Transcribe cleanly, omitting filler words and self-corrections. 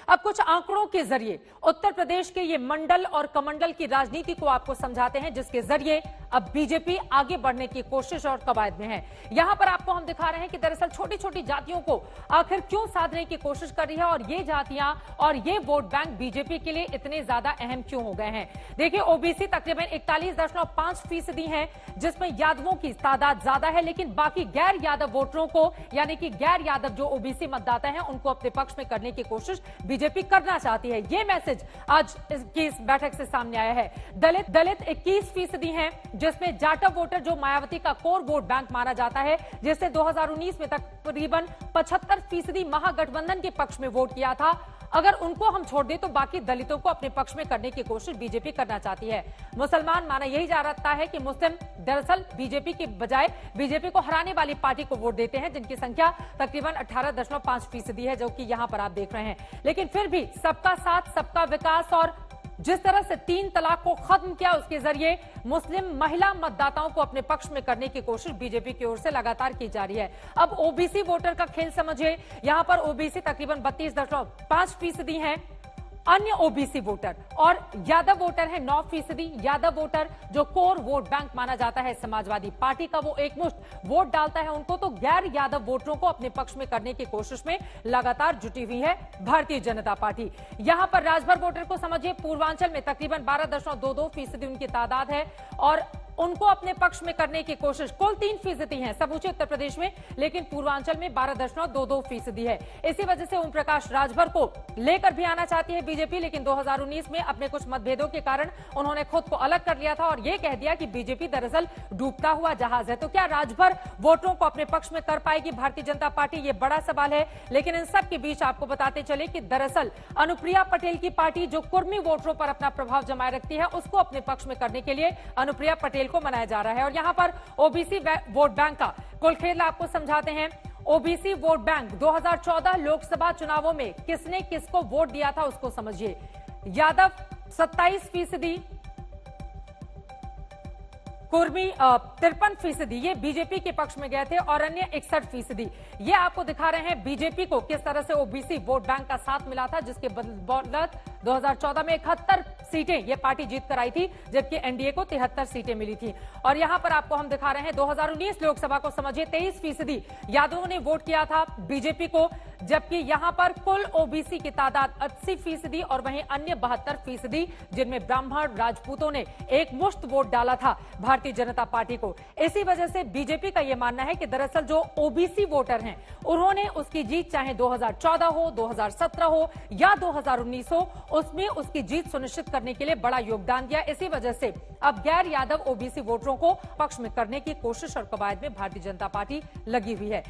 अब कुछ आंकड़ों के जरिए उत्तर प्रदेश के ये मंडल और कमंडल की राजनीति को आपको समझाते हैं, जिसके जरिए अब बीजेपी आगे बढ़ने की कोशिश और कवायद में है। यहां पर आपको हम दिखा रहे हैं कि दरअसल छोटी छोटी जातियों को आखिर क्यों साधने की कोशिश कर रही है और ये जातियां और ये वोट बैंक बीजेपी के लिए इतने ज्यादा अहम क्यों हो गए हैं। देखिए, ओबीसी तकरीबन 41.5% है, जिसमें यादवों की तादाद ज्यादा है, लेकिन बाकी गैर यादव वोटरों को, यानी कि गैर यादव जो ओबीसी मतदाता हैं, उनको अपने पक्ष में करने की कोशिश बीजेपी करना चाहती है। ये मैसेज आज इस बैठक से सामने आया है। दलित 21% हैं, जिसमें जाटव वोटर जो मायावती का कोर वोट बैंक माना जाता है, जिससे 2019 में तकरीबन 75% महागठबंधन के पक्ष में वोट किया था, अगर उनको हम छोड़ दें तो बाकी दलितों को अपने पक्ष में करने की कोशिश बीजेपी करना चाहती है। मुसलमान माना यही जा रहा है कि मुस्लिम दरअसल बीजेपी के बजाय बीजेपी को हराने वाली पार्टी को वोट देते हैं, जिनकी संख्या तकरीबन 18.5% है, जो कि यहां पर आप देख रहे हैं। लेकिन फिर भी सबका साथ, सबका विकास और जिस तरह से 3 तलाक को खत्म किया, उसके जरिए मुस्लिम महिला मतदाताओं को अपने पक्ष में करने की कोशिश बीजेपी की ओर से लगातार की जा रही है। अब ओबीसी वोटर का खेल समझिए। यहां पर ओबीसी तकरीबन 32.5% हैं, अन्य ओबीसी वोटर और यादव वोटर है 9%। यादव वोटर जो कोर वोट बैंक माना जाता है समाजवादी पार्टी का, वो एकमुश्त वोट डालता है उनको, तो गैर यादव वोटरों को अपने पक्ष में करने की कोशिश में लगातार जुटी हुई है भारतीय जनता पार्टी। यहां पर राजभर वोटर को समझिए। पूर्वांचल में तकरीबन 12.22% उनकी तादाद है और उनको अपने पक्ष में करने की कोशिश कुल 3% है समूचे उत्तर प्रदेश में, लेकिन पूर्वांचल में 12.22% है। इसी वजह से ओम प्रकाश राजभर को लेकर भी आना चाहती है बीजेपी, लेकिन 2019 में अपने कुछ मतभेदों के कारण उन्होंने खुद को अलग कर लिया था और यह कह दिया कि बीजेपी दरअसल डूबता हुआ जहाज है। तो क्या राजभर वोटरों को अपने पक्ष में कर पाएगी भारतीय जनता पार्टी? ये बड़ा सवाल है। लेकिन इन सब के बीच आपको बताते चले कि दरअसल अनुप्रिया पटेल की पार्टी जो कुर्मी वोटरों पर अपना प्रभाव जमाए रखती है, उसको अपने पक्ष में करने के लिए अनुप्रिया पटेल को मनाया जा रहा है। और यहां पर ओबीसी वोट बैंक का कुल खेल आपको समझाते हैं। ओबीसी वोट बैंक 2014 लोकसभा चुनावों में किसने किसको वोट दिया था उसको समझिए। यादव 27%, कुर्मी 53%, ये बीजेपी के पक्ष में गए थे और अन्य 61%। ये आपको दिखा रहे हैं बीजेपी को किस तरह से ओबीसी वोट बैंक का साथ मिला था, जिसके बदौलत 2014 में 71 सीटें ये पार्टी जीत कर आई थी, जबकि एनडीए को 73 सीटें मिली थी। और यहां पर आपको हम दिखा रहे हैं 2019 लोकसभा को समझिए। 23% यादवों ने वोट किया था बीजेपी को, जबकि यहां पर कुल ओबीसी की तादाद 80% और वहीं अन्य 72%, जिनमें ब्राह्मण राजपूतों ने एक मुश्त वोट डाला था भारतीय जनता पार्टी को। इसी वजह से बीजेपी का यह मानना है कि दरअसल जो ओबीसी वोटर हैं, उन्होंने उसकी जीत चाहे 2014 हो, 2017 हो या 2019 हो, उसमें उसकी जीत सुनिश्चित करने के लिए बड़ा योगदान दिया। इसी वजह से अब गैर यादव ओबीसी वोटरों को पक्ष में करने की कोशिश और कवायद में भारतीय जनता पार्टी लगी हुई है।